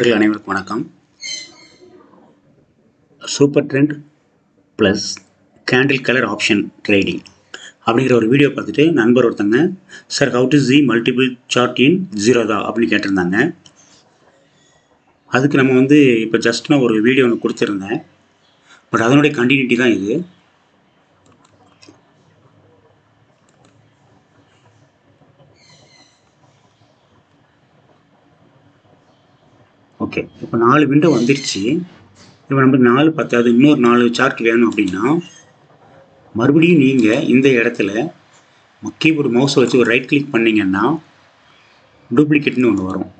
அனைவருக்கும் வணக்கம். Super trend plus candle colour option trading அப்படிங்கிற ஒரு வீடியோ பார்த்துட்டு நண்பர் ஒருத்தங்க, sir how to see multiple chart in Zerodha அப்படின்னு கேட்டிருந்தாங்க. அதுக்கு நம்ம இப்போ ஜஸ்ட் நான் ஒரு வீடியோ ஒன்று கொடுத்துருந்தேன். பட் அதனுடைய கண்டினியூட்டி தான் இது. ஓகே, இப்போ 4 விண்டோ வந்துருச்சு. இப்போ நம்ம 4 பத்தாது, இன்னொரு 4 சார்ட் வேணும் அப்படின்னா மறுபடியும் நீங்கள் இந்த இடத்துல கீபோர்டு மவுஸை வச்சு ஒரு ரைட் கிளிக் பண்ணிங்கன்னா டூப்ளிகேட்னு ஒன்று வரும்.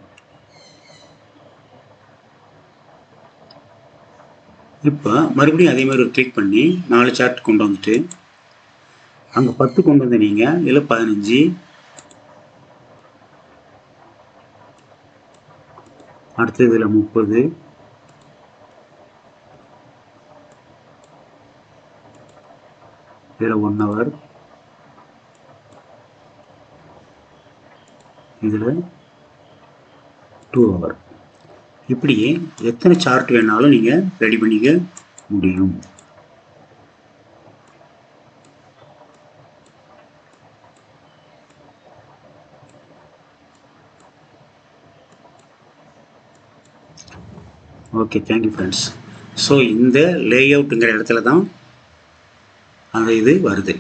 இப்போ மறுபடியும் அதே மாதிரி ஒரு கிளிக் பண்ணி 4 சார்ட் கொண்டு வந்துட்டு அங்கே 10 கொண்டு வந்து நீங்கள் இதில் 15, அடுத்து இதில் 30, இதில் 1 hour, இதில் 2 hour, இப்படி எத்தனை சார்ட் வேணாலும் நீங்கள் ரெடி பண்ணிக்க முடியும். Okay, thank you friends. ஸோ இந்த லேஅவுட்டுங்கிற இடத்துல தான் அந்த இது வருது.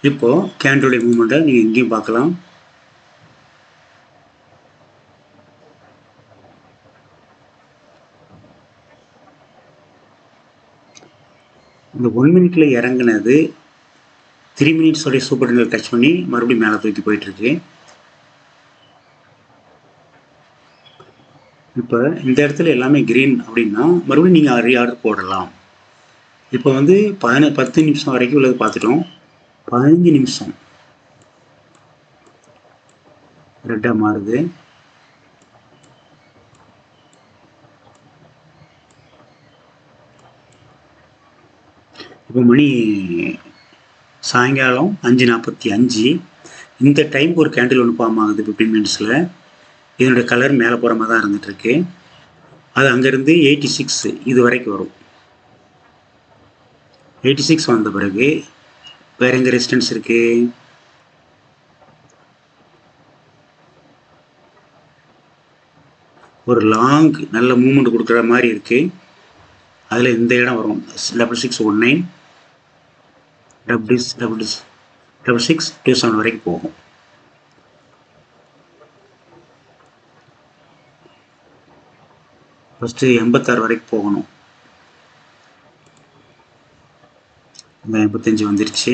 இப்போது கேண்டலுடைய மூவ்மெண்ட்டை நீங்கள் எங்கேயும் பார்க்கலாம். இந்த 1 minute இறங்குனது 3 minutes சூப்பர் ட்ரெண்டில் டச் பண்ணி மறுபடியும் மேலே தூக்கி போயிட்டுருக்கு. இப்போ இந்த இடத்துல எல்லாமே க்ரீன் அப்படின்னா மறுபடியும் நீங்கள் ரீஆர்டர் போடலாம். இப்போ 10 நிமிஷம் வரைக்கும் உள்ளது பார்த்துட்டோம். 15 நிமிஷம் ரெட்டாக மாறுது. இப்போ மணி சாயங்காலம் 5:45. இந்த டைமுக்கு ஒரு கேண்டில் ஒன்று ஃபார்ம் ஆகுது 15 மினிட்ஸில். இதனுடைய கலர் மேலே போகிற மாதிரி தான் இருந்துகிட்ருக்கு. அது அங்கேருந்து 86 இது வரைக்கும் வரும். 86 வந்த பிறகு வேறு எங்கே ரெசிஸ்டன்ஸ் இருக்குது? ஒரு லாங் நல்ல மூவ்மெண்ட் கொடுக்குற மாதிரி இருக்குது. அதில் இந்த இடம் வரும் 6619, 6627 வரைக்கும் போகும். ஃபஸ்ட்டு 86 வரைக்கும் போகணும். இந்த 85 வந்துருச்சு.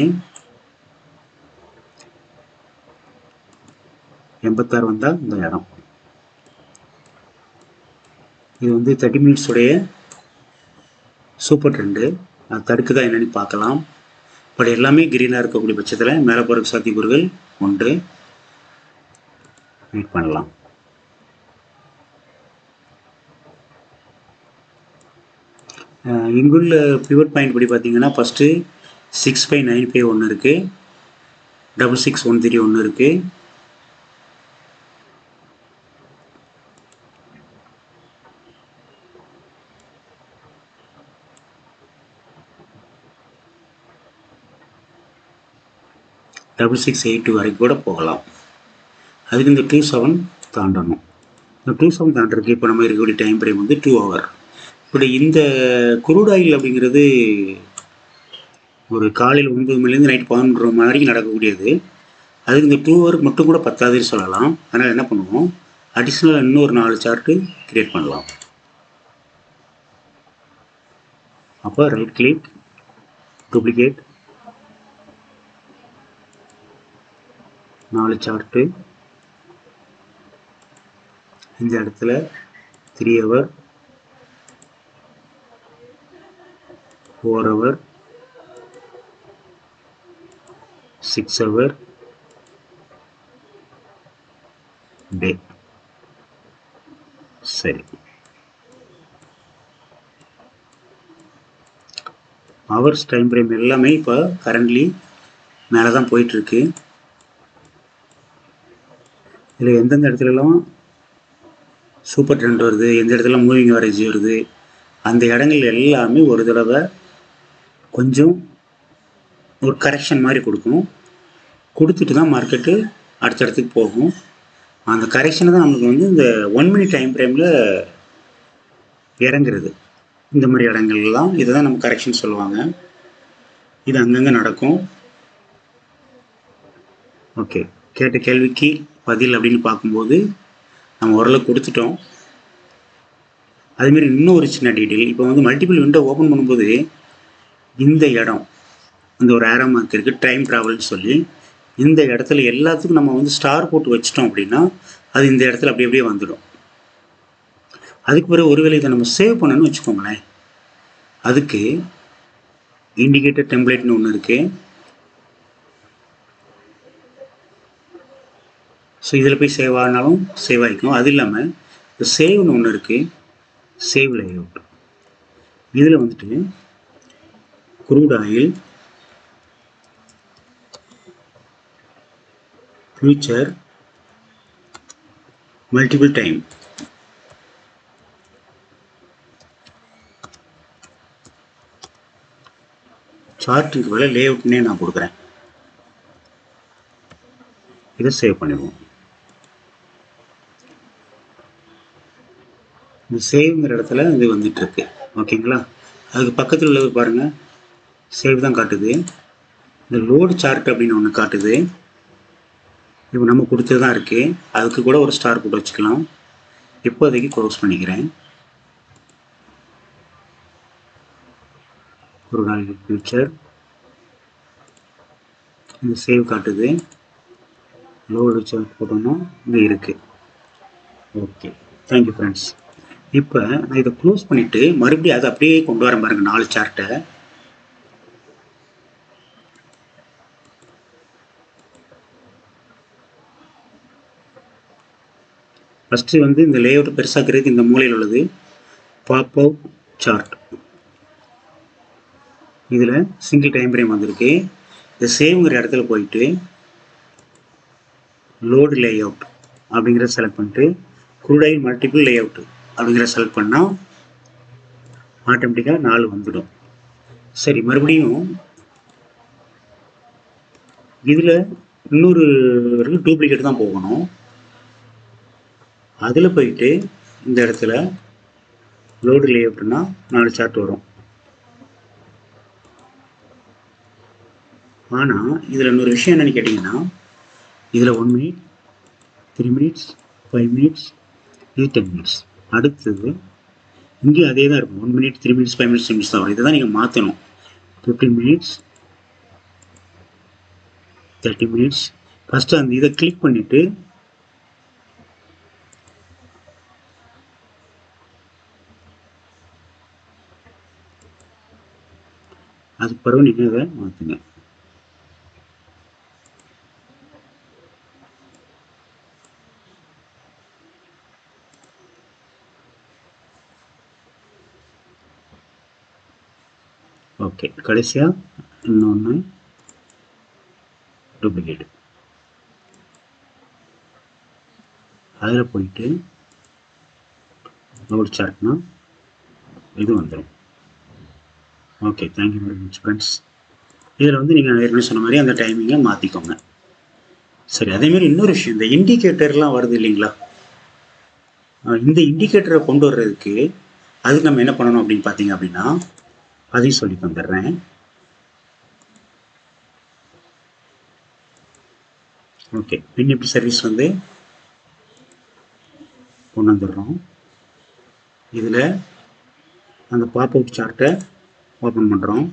86 வந்தால் இந்த இடம். இது 30 மினிட்ஸுடைய சூப்பர் ட்ரெண்டு. அது தடுக்குதா என்னன்னு பார்க்கலாம். பட் எல்லாமே கிரீனாக இருக்கக்கூடிய பட்சத்தில் மேலே போகிற சாத்தியக்கூறுகள் உண்டு. வெயிட் பண்ணலாம். இங்குள்ள பிவட் பாயிண்ட் படி பார்த்தீங்கன்னா ஃபஸ்ட்டு 6595 ஒன்று இருக்குது, 6613 ஒன்று இருக்குது, டபுள் 682 வரைக்கும் கூட போகலாம். அதுக்கு இந்த 27 தாண்டணும். இந்த 27 தாண்டறதுக்கு இப்போ நம்ம இருக்கக்கூடிய டைம் ஃப்ரேம் 2 hour. இப்படி இந்த குரூட் ஆயில் அப்படிங்கிறது ஒரு காலையில் 9 மணிலேருந்து நைட் 11 மணி வரைக்கும் நடக்கக்கூடியது. அதுக்கு இந்த 2 hour மட்டும் கூட பத்தாதுன்னு சொல்லலாம். அதனால் என்ன பண்ணுவோம், அடிஷ்னலாக இன்னொரு 4 சார்ட்டு கிரியேட் பண்ணலாம். அப்போ ரைட் கிளிக், டூப்ளிகேட், 4 சார்ட்டு இந்த இடத்துல 3 hour, 4 hour, 6 hour, டே. சரி, ஹவர்ஸ் டைம் ஃப்ரேம் எல்லாமே இப்போ கரண்ட்லி மேலே தான் போயிட்டுருக்கு. இதில் எந்தெந்த இடத்துலலாம் சூப்பர் ட்ரெண்ட் வருது, எந்த இடத்துல மூவிங் ஆவரேஜ் வருது, அந்த இடங்கள் எல்லாமே ஒரு தடவை கொஞ்சம் ஒரு கரெக்ஷன் மாதிரி கொடுக்கும். கொடுத்துட்டு தான் மார்க்கெட்டு அடுத்த இடத்துக்கு போகும். அந்த கரெக்ஷனை தான் நமக்கு வந்து இந்த 1 மினிட் டைம் ஃப்ரேமில் இறங்குறது. இந்த மாதிரி இடங்கள்லாம் இதை தான் நம்ம கரெக்ஷன் சொல்லுவாங்க. இது அங்கங்கே நடக்கும். ஓகே, கேட்ட கேள்விக்கு பதில் அப்படின்னு பார்க்கும்போது நம்ம ஓரளவு கொடுத்துட்டோம். அதுமாரி இன்னும் ஒரு சின்ன டீட்டெயில், இப்போ வந்து மல்டிபிள் விண்டோ ஓப்பன் பண்ணும்போது இந்த இடம், இந்த ஒரு ஏரோ மார்க் இருக்குது டைம் ட்ராவல்னு சொல்லி, இந்த இடத்துல எல்லாத்துக்கும் நம்ம வந்து ஸ்டார் போட்டு வச்சிட்டோம் அப்படின்னா அது இந்த இடத்துல அப்படி அப்படியே வந்துடும். அதுக்கு பிறகு ஒருவேளை இதை நம்ம சேவ் பண்ணணும்னு வச்சுக்கோங்களேன், அதுக்கு இண்டிகேட்டர் டெம்ப்ளேட்னு ஒன்று இருக்குது. ஸோ இதில் போய் சேவ் ஆனாலும் சேவ் ஆகிக்கும். அது இல்லாமல் இந்த சேவ்னு ஒன்று இருக்குது, சேவ் லேஅவுட். இதில் வந்துட்டு crude oil, future, multiple time, சார்ட்டுக்கு வேலை லேஅவுட்னே நான் கொடுக்குறேன். இதை சேவ் பண்ணிடுவோம். இந்த சேவ்ங்கிற இடத்துல இது வந்துட்டு இருக்கு. ஓகேங்களா? அதுக்கு பக்கத்தில் உள்ளது பாருங்கள், சேவ் தான் காட்டுது. இந்த லோடு சார்ட் அப்படின்னு ஒன்று காட்டுது. இப்போ நம்ம கொடுத்தது தான் இருக்குது. அதுக்கு கூட ஒரு ஸ்டார் போட்டு வச்சுக்கலாம். இப்போதைக்கு க்ளோஸ் பண்ணிக்கிறேன். ஒரு நாள் ஃபியூச்சர், இந்த சேவ் காட்டுது. லோடு சார்ட் போட்டோம்னா இங்கே இருக்குது. Okay, thank you friends. இப்போ நான் இதை க்ளோஸ் பண்ணிவிட்டு மறுபடியும் அதை அப்படியே கொண்டு வர பாருங்க 4 சார்ட்டை. ஃபஸ்ட்டு வந்து இந்த லேஅவுட் பெருசாக்கிறதுக்கு இந்த மூலையில் உள்ளது பாப் அவுட் சார்ட். இதில் சிங்கிள் டைம் ஃப்ரேம் வந்திருக்கு. இந்த சேவ்ங்கிற இடத்துல போயிட்டு லோடு லேஅவுட் அப்படிங்கிறத செலக்ட் பண்ணிட்டு க்ரூட் ஆயில் மல்டிபிள் லேஅவுட் அப்படிங்கிற செலக்ட் பண்ணால் ஆட்டோமேட்டிக்காக 4 வந்துடும். சரி, மறுபடியும் இதில் இன்னொரு டூப்ளிகேட் தான் போகணும். அதில் போயிட்டு இந்த இடத்துல லோடு லேஅவுட்னா 4 சார்ட் வரும். ஆனால் இதில் இன்னொரு விஷயம் என்னென்னு கேட்டிங்கன்னா, இதில் 1 மினிட், 3 மினிட்ஸ், 5 மினிட்ஸ், இது 10 மினிட்ஸ். அடுத்தது இங்கேயும் அதே தான் இருக்கும். 1 மினிட், 3 மினிட்ஸ், 5 மினிட்ஸ், 10 மினிட்ஸ் தான் வரும். இதை தான் நீங்கள் மாற்றணும். 15 மினிட்ஸ், 30 மினிட்ஸ். ஃபஸ்ட்டு அந்த இதை கிளிக் பண்ணிவிட்டு அதுக்கு பிறகு நீங்கள் இதை மாற்றுங்க. ஓகே, கடைசியாக இன்னொன்று டூப்ளிகேட். அதில் போயிட்டு லோடு சார்ட்னா இது வந்துடும். Okay, thank you very much friends. இதில் வந்து நீங்கள் ஏற்கனவே சொன்ன மாதிரி அந்த டைமிங்கை மாற்றிக்கோங்க. சரி, அதேமாதிரி இன்னொரு விஷயம், இந்த இண்டிகேட்டர்லாம் வருது இல்லைங்களா, இந்த இண்டிகேட்டரை கொண்டு வர்றதுக்கு அதுக்கு நம்ம என்ன பண்ணணும் அப்படின்னு பார்த்தீங்க அப்படின்னா, அதையும் சொல்லி தந்துடுறேன். ஓகே, பின்னிப்பி சர்வீஸ் வந்து கொண்டு வந்துடுறோம். இதில் அந்த பாப் அவுட் சார்ட்டை ஓப்பன் பண்ணுறோம்.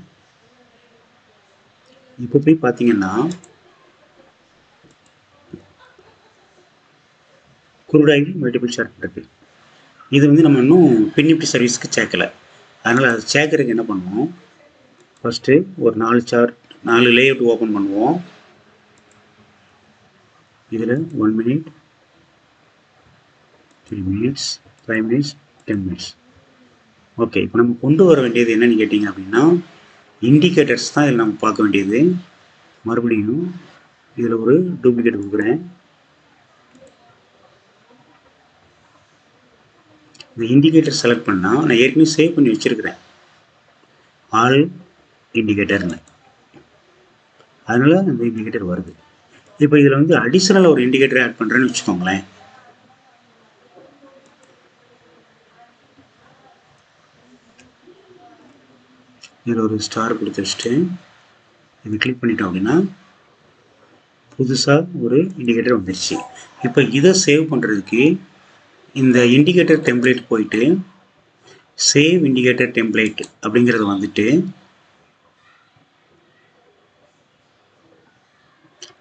இப்போ போய் பார்த்தீங்கன்னா க்ரூட் ஆயில் மல்டிபிள் சார்ட் இருக்குது. இது வந்து நம்ம இன்னும் பின்னிப்டி சர்வீஸ்க்கு சேர்க்கலை. அதனால் அது சேர்க்கறதுக்கு என்ன பண்ணுவோம், ஃபஸ்ட்டு ஒரு 4 சார்ட் 4 லேஅவுட் ஓப்பன் பண்ணுவோம். இதில் 1 minute, 3 minutes, 5 minutes, 10 minutes. Okay, இப்போ நம்ம கொண்டு வர வேண்டியது என்னென்னு கேட்டிங்க அப்படின்னா, இண்டிகேட்டர்ஸ் தான் இதில் நம்ம பார்க்க வேண்டியது. மறுபடியும் இதில் ஒரு டூப்ளிகேட் கொடுக்குறேன். இந்த இண்டிகேட்டர் செலக்ட் பண்ணால் நான் ஏற்கனவே சேவ் பண்ணி வச்சுருக்கிறேன் ஆல் இண்டிகேட்டர்னு, அதனால் இந்த இண்டிகேட்டர் வருது. இப்போ இதில் வந்து அடிஷ்னலாக ஒரு இண்டிகேட்டர் ஆட் பண்ணுறேன்னு வச்சுக்கோங்களேன். இதில் ஒரு ஸ்டார் கொடுத்து வச்சுட்டு இது கிளிக் பண்ணிட்டோம் அப்படின்னா புதுசாக ஒரு இண்டிகேட்டர் வந்துருச்சு. இப்போ இதை சேவ் பண்ணுறதுக்கு இந்த இண்டிகேட்டர் டெம்ப்ளேட் போயிட்டு சேவ் இண்டிகேட்டர் டெம்ப்ளேட் அப்படிங்கிறது வந்துட்டு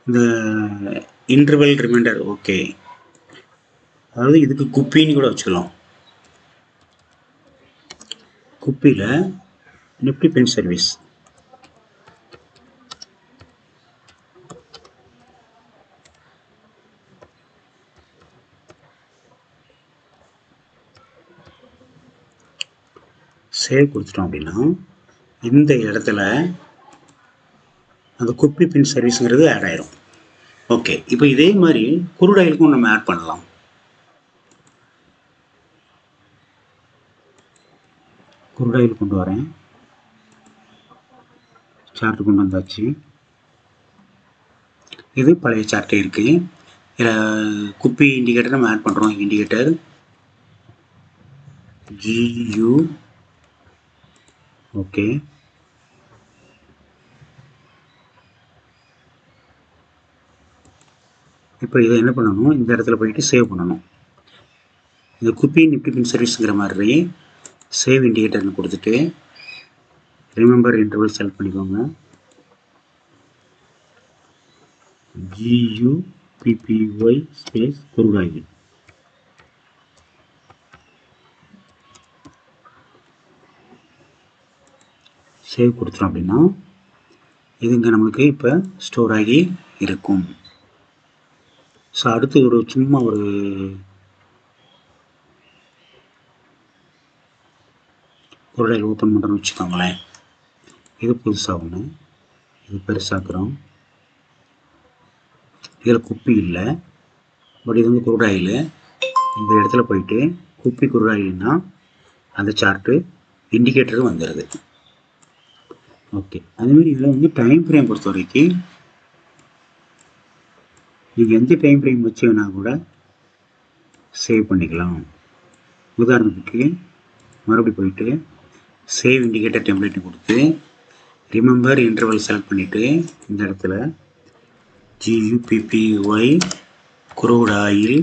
இந்த இன்டர்வல் ரிமைண்டர், ஓகே, அதாவது இதுக்கு குப்பின்னு கூட வச்சுக்கலாம். குப்பியில் நிஃப்டி பென் சர்வீஸ் சேவ் கொடுத்துட்டோம் அப்படின்னா இந்த இடத்துல அந்த குப்பி பின் சர்வீஸுங்கிறது ஆட் ஆயிரும். ஓகே, இப்போ இதே மாதிரி குருடாயிலுக்கும் நம்ம ஆட் பண்ணலாம். குருடாயில் கொண்டு வரேன், சார்ட் கொண்டு வந்தாச்சு. இது பழைய சார்ட்டே இருக்குது. இதில் குப்பி இண்டிகேட்டர் நம்ம ஆட் பண்ணுறோம். Indicator GU, okay. இப்போ இதை என்ன பண்ணணும், இந்த இடத்துல போயிட்டு சேவ் பண்ணணும். இந்த குப்பி நிஃப்டி பின் சர்வீஸுங்கிற மாதிரி சேவ் இண்டிகேட்டர்னு கொடுத்துட்டு ரிமெம்பர் இன்டர்வல் செலக்ட் பண்ணிக்கோங்க. GUPPY space crude oil. சேவ் கொடுத்தோம் அப்படின்னா இது இங்கே நம்மளுக்கு இப்போ ஸ்டோர் ஆகி இருக்கும். ஸோ அடுத்து ஒரு சும்மா ஒரு குருடாயில் ஓப்பன் பண்ணுறோன்னு வச்சுக்கோங்களேன். இது புதுசாக ஒன்று, இது பெருசாக்குறோம். இதில் குப்பி இல்லை, பட் இது வந்து குருடாயில். இந்த இடத்துல போயிட்டு குப்பி குருடாயில்னா அந்த சார்ட்டு இண்டிகேட்டரும் வந்துடுது. ஓகே, அதேமாதிரி இதில் வந்து டைம் ஃப்ரேம் பொறுத்த வரைக்கும் நீங்கள் எந்த டைம் ஃப்ரேம் வச்சு வேணால் கூட சேவ் பண்ணிக்கலாம். உதாரணத்துக்கு மறுபடியும் போயிட்டு சேவ் இண்டிகேட்டர் டெம்ப்ளேட் கொடுத்து ரிமெம்பர் இன்டர்வல் செலக்ட் பண்ணிவிட்டு இந்த இடத்துல GUPPY குரூட் ஆயில்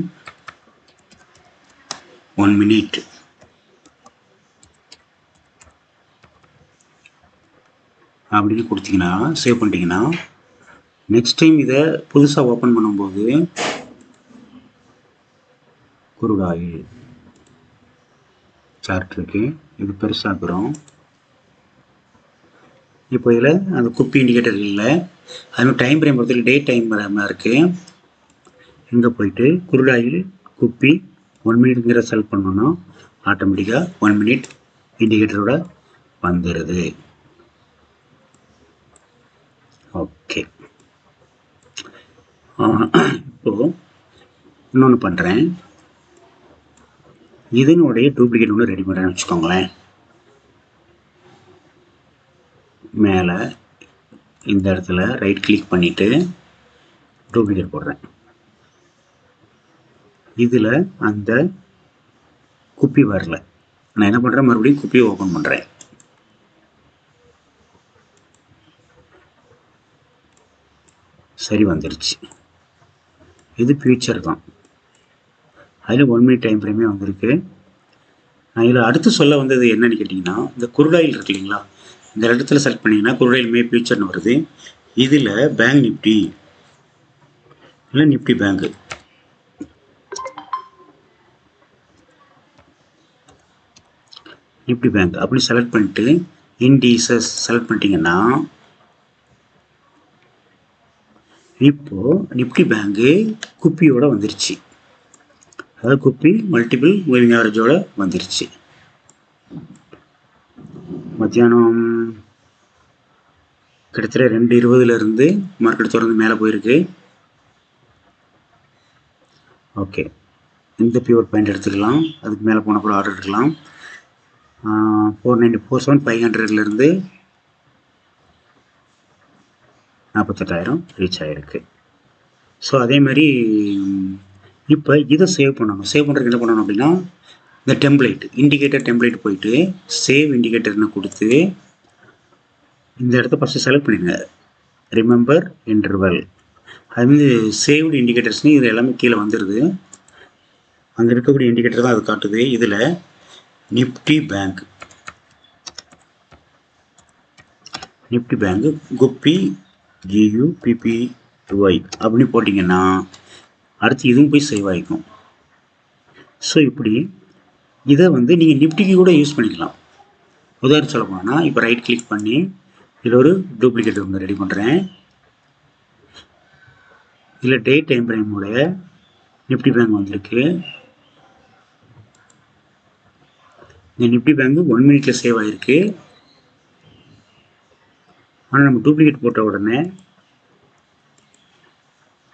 1 minute அப்படின்னு கொடுத்தீங்கன்னா சேவ் பண்ணிட்டீங்கன்னா நெக்ஸ்ட் டைம் இதை புதுசாக ஓப்பன் பண்ணும்போது குரூட் ஆயில் சார்ட் இருக்கு, இது பெருசாக்குறோம். இப்போ இதில் அந்த குப்பி இண்டிகேட்டர் இல்லை, அதுமாதிரி டைம் ஃப்ரேம் பொறுத்தவரைக்கும் டே டைம் இருக்குது. இங்கே போயிட்டு குருடாயில் குப்பி 1 minute செலக்ட் பண்ணோன்னா ஆட்டோமேட்டிக்காக 1 minute இண்டிகேட்டரோட வந்துடுது. ஓகே, இப்போது இன்னொன்று பண்ணுறேன். இதனுடைய டூப்ளிகேட் ஒன்று ரெடி பண்ணுறேன்னு வச்சுக்கோங்களேன். மேலே இந்த இடத்துல ரைட் கிளிக் பண்ணிவிட்டு டூப்ளிகேட் போடுறேன். இதில் அந்த குப்பி வரல, நான் என்ன பண்ணுறேன், மறுபடியும் குப்பியை ஓப்பன் பண்ணுறேன். சரி வந்துருச்சு. இது ஃபியூச்சர் தான், அதில் 1 minute டைம் ஃப்ரேமே வந்திருக்கு. நான் இதில் அடுத்து சொல்ல வந்தது என்னன்னு கேட்டிங்கன்னா, இந்த குருடாயில் இருக்கு இல்லைங்களா, இந்த இடத்துல செலக்ட் பண்ணிங்கன்னா குருடாயில் மே ஃபியூச்சர்னு வருது. இதில் பேங்க் நிஃப்டி இல்லை நிஃப்டி பேங்கு, நிஃப்டி பேங்க் அப்படி செலக்ட் பண்ணிட்டு இண்டீசஸ் செலக்ட் பண்ணிட்டீங்கன்னா இப்போது நிஃப்டி பேங்கு குப்பியோட வந்துருச்சு. அதாவது குப்பி மல்டிபிள் மூவிங் ஆவரேஜோட வந்துருச்சு. மத்தியானம் கிட்டத்தட்ட 2:20 மார்க்கெட் தொடர்ந்து மேலே போயிருக்கு. ஓகே, இந்த பியூர் பாயிண்ட் எடுத்துக்கலாம். அதுக்கு மேலே போன கூட ஆர்டர் எடுக்கலாம். 494,500லேருந்து 48,000 ரீச் ஆகிருக்கு. ஸோ அதே மாதிரி இப்போ இதை சேவ் பண்ணணும். சேவ் பண்ணுறதுக்கு என்ன பண்ணணும் அப்படின்னா, இந்த டெம்ப்ளேட் இண்டிகேட்டர் டெம்ப்ளேட் போயிட்டு சேவ் இண்டிகேட்டர்னு கொடுத்து இந்த இடத்த ஃபஸ்ட்டு செலக்ட் பண்ணிடுங்க. Remember interval. அது வந்து சேவ்டு இண்டிகேட்டர்ஸ்னு இது எல்லாமே கீழே வந்துடுது. அங்கே இருக்கக்கூடிய இண்டிகேட்டர் தான் அது காட்டுது. இதில் நிஃப்டி பேங்க் குப்பி GUPPY அப்படின்னு போட்டிங்கன்னா அடுத்து இதுவும் போய் சேவ் ஆகிக்கும். ஸோ இப்படி இதை வந்து நீங்கள் நிஃப்டிக்கு கூட யூஸ் பண்ணிக்கலாம். உதாரணம் சொல்ல போனால் இப்போ ரைட் கிளிக் பண்ணி இதில் ஒரு டூப்ளிகேட் ஒன்று ரெடி பண்ணுறேன். இதில் டே டைம் ஃப்ரேமோடைய நிஃப்டி பேங்க் வந்திருக்கு. இந்த நிஃப்டி பேங்க் 1 மினிட்ல சேவ் ஆகிருக்கு. ஆனால் நம்ம டூப்ளிகேட் போட்ட உடனே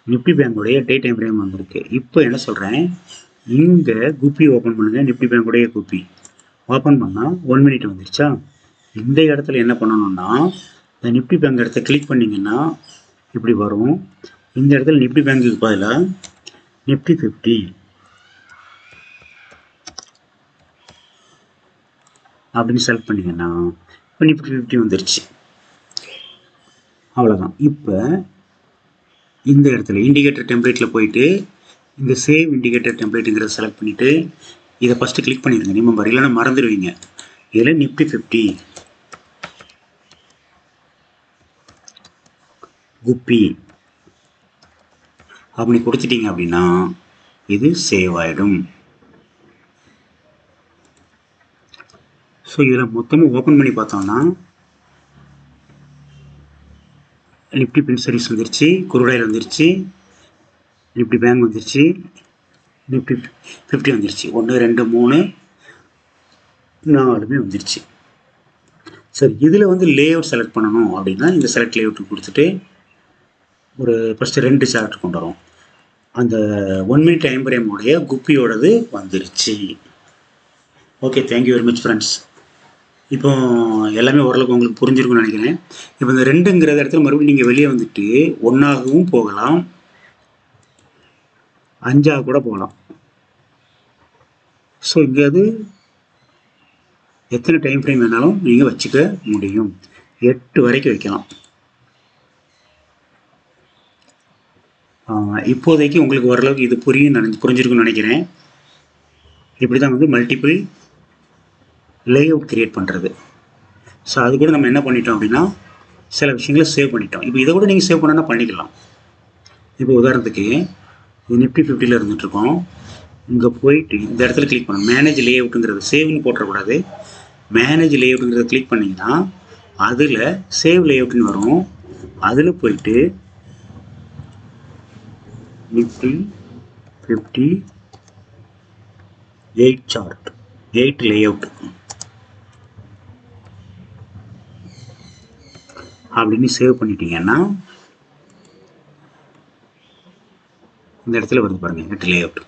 நிஃப்டி பேங்கோடைய டே டைம் ஃப்ரேம் வந்திருக்கு. இப்போ என்ன சொல்கிறேன், இங்கே குப்பி ஓப்பன் பண்ணுங்கள். நிஃப்டி பேங்கோடைய குப்பி ஓப்பன் பண்ணால் 1 மினிட் வந்துருச்சா. இந்த இடத்துல என்ன பண்ணணும்னா, இந்த நிஃப்டி பேங்க் இடத்த கிளிக் பண்ணிங்கன்னா இப்படி வரும். இந்த இடத்துல நிஃப்டி பேங்குக்கு பதிலாக நிஃப்டி 50 அப்படின்னு செலக்ட் பண்ணிங்கன்னா இப்போ நிஃப்டி 50 வந்துருச்சு. அவ்வளோதான். இப்போ இந்த இடத்துல இண்டிகேட்டர் டெம்ப்ளேட்டில் போயிட்டு இந்த சேவ் இண்டிகேட்டர் டெம்ப்ளேட்டுங்கிறத செலக்ட் பண்ணிவிட்டு இதை ஃபஸ்ட்டு கிளிக் பண்ணிடுங்க. ரிமெம்பர், இல்லைன்னா மறந்துடுவீங்க. இதில் நிஃப்டி 50 குப்பி அப்படி கொடுத்துட்டீங்க அப்படின்னா இது சேவ் ஆகிடும். ஸோ இதில் மொத்தமாக ஓப்பன் பண்ணி பார்த்தோம்னா நிஃப்டி பின்சரிஸ் வந்துருச்சு, குருடாயில் வந்துருச்சு, நிஃப்டி பேங்க் வந்துருச்சு, நிஃப்டி 50 வந்துருச்சு. 1 2 3 4மே வந்துருச்சு. சரி, இதில் வந்து லே அவுட் செலக்ட் பண்ணணும் அப்படின்னா இந்த செலக்ட் லே அவுட் கொடுத்துட்டு ஒரு ஃபஸ்ட்டு 2 சார்ட் கொண்டு வரோம். அந்த 1 மினிட் டைம் ஃப்ரேமோடைய குப்பியோடது வந்துருச்சு. Okay, thank you very much friends. இப்போ எல்லாமே ஓரளவுக்கு உங்களுக்கு புரிஞ்சிருக்கும்னு நினைக்கிறேன். இப்போ இந்த 2ங்கிற இடத்துல மறுபடியும் நீங்கள் வெளியே வந்துட்டு 1ஆகவும் போகலாம், 5ஆக கூட போகலாம். ஸோ இங்கே அது எத்தனை டைம் ஃப்ரேம் வேணாலும் நீங்கள் வச்சுக்க முடியும். 8 வரைக்கும் வைக்கலாம். இப்போதைக்கு உங்களுக்கு ஓரளவுக்கு இது புரிஞ்சிருக்குன்னு நினைக்கிறேன். இப்படி தான் வந்து மல்டிபிள் லே அவுட் கிரியேட் பண்ணுறது. ஸோ அது கூட நம்ம என்ன பண்ணிட்டோம் அப்படின்னா சில விஷயங்களை சேவ் பண்ணிட்டோம். இப்போ இதை கூட நீங்கள் சேவ் பண்ணனா பண்ணிக்கலாம். இப்போ உதாரணத்துக்கு நிஃப்டி 50ல் இருந்துகிட்ருக்கோம். இங்கே போயிட்டு இந்த இடத்துல கிளிக் பண்ணணும். மேனேஜ் லே அவுட்டுங்கிறது சேவ்னு போட்டுறக்கூடாது. மேனேஜ் லே அவுட்டுங்கிறத கிளிக் பண்ணிங்கன்னா அதில் சேவ் லே அவுட்னு வரும். அதில் போயிட்டு நிஃப்டி 50 8 சார்ட் 8 லே அவுட் அப்படின்னு சேவ் பண்ணிட்டீங்கன்னா இந்த இடத்துல வருது பாருங்கள் 8 லே அவுட்.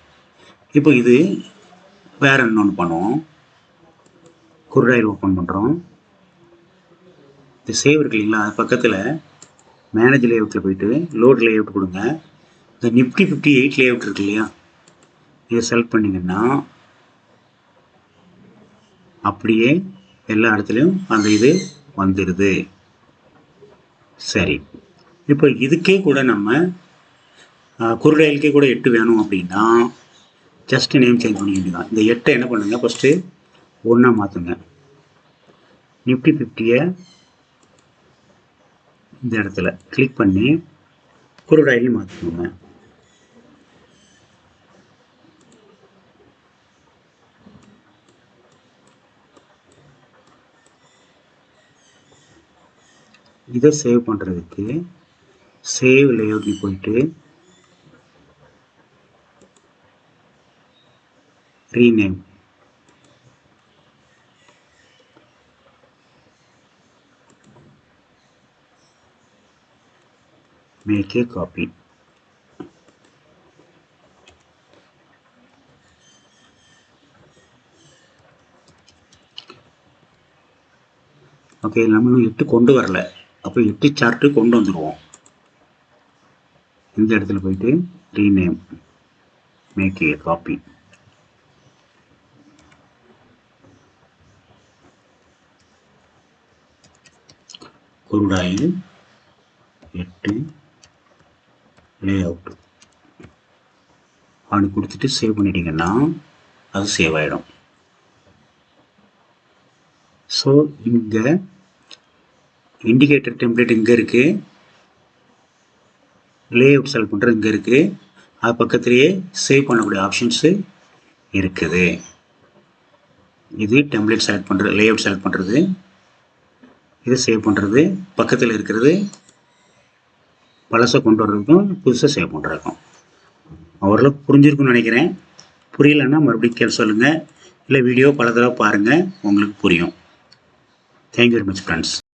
இப்போ இது வேற இன்னொன்று பண்ணுவோம். குருடாயில் ஓப்பன் பண்ணுறோம். இந்த சேவ் இருக்கு இல்லைங்களா, அது பக்கத்தில் மேனேஜ் லே அவுட்டில் போயிட்டு லோட் லே அவுட் கொடுங்க. இந்த நிஃப்டி 50 8 லே அவுட் இருக்கு இல்லையா, இதை செலக்ட் பண்ணிங்கன்னா அப்படியே எல்லா இடத்துலையும் அந்த இது வந்துடுது. சரி, இப்போ இதுக்கே கூட நம்ம குருடாயிலுக்கே கூட 8 வேணும் அப்படின்னா ஜஸ்ட் நேம் சேஞ்ச் பண்ணிக்க வேண்டியதான். இந்த 8 என்ன பண்ணுங்க, ஃபஸ்ட்டு 1ஆ மாற்றுங்க. நிஃப்டி 50யை இந்த இடத்துல கிளிக் பண்ணி குருடாயில் மாற்றிக்கோங்க. இதை சேவ் பண்ணுறதுக்கு சேவ் லேஅவுட்ல போயிட்டு rename, make a copy. Okay, நம்ம இன்னும் 8 கொண்டு வரல. அப்போ 8 சார்ட்டு கொண்டு வந்துடுவோம். இந்த இடத்துல போயிட்டு rename, make a copy. Crude oil 8 layout ஆனு கொடுத்துட்டு சேவ் பண்ணிட்டீங்கன்னா அது சேவ் ஆகிடும். ஸோ இங்கே இண்டிகேட்டர் டெம்ப்ளேட் இங்கே இருக்குது, லே அவுட் செலக்ட் பண்ணுறது இங்கே இருக்குது, அது பக்கத்துலேயே சேவ் பண்ணக்கூடிய ஆப்ஷன்ஸு இருக்குது. இது டெம்ப்ளேட் செலக்ட் பண்ணுறது, லே அவுட் செலக்ட் பண்ணுறது, இது சேவ் பண்ணுறது, பக்கத்தில் இருக்கிறது பழசை கொண்டு வர்றதுக்கும் புதுசாக சேவ் பண்ணுறதுக்கும். ஓரளவுக்கு புரிஞ்சிருக்குன்னு நினைக்கிறேன். புரியலைன்னா மறுபடியும் கேள்வி சொல்லுங்கள், இல்லை வீடியோ பல தடவை பாருங்கள், உங்களுக்கு புரியும். Thank you very much friends.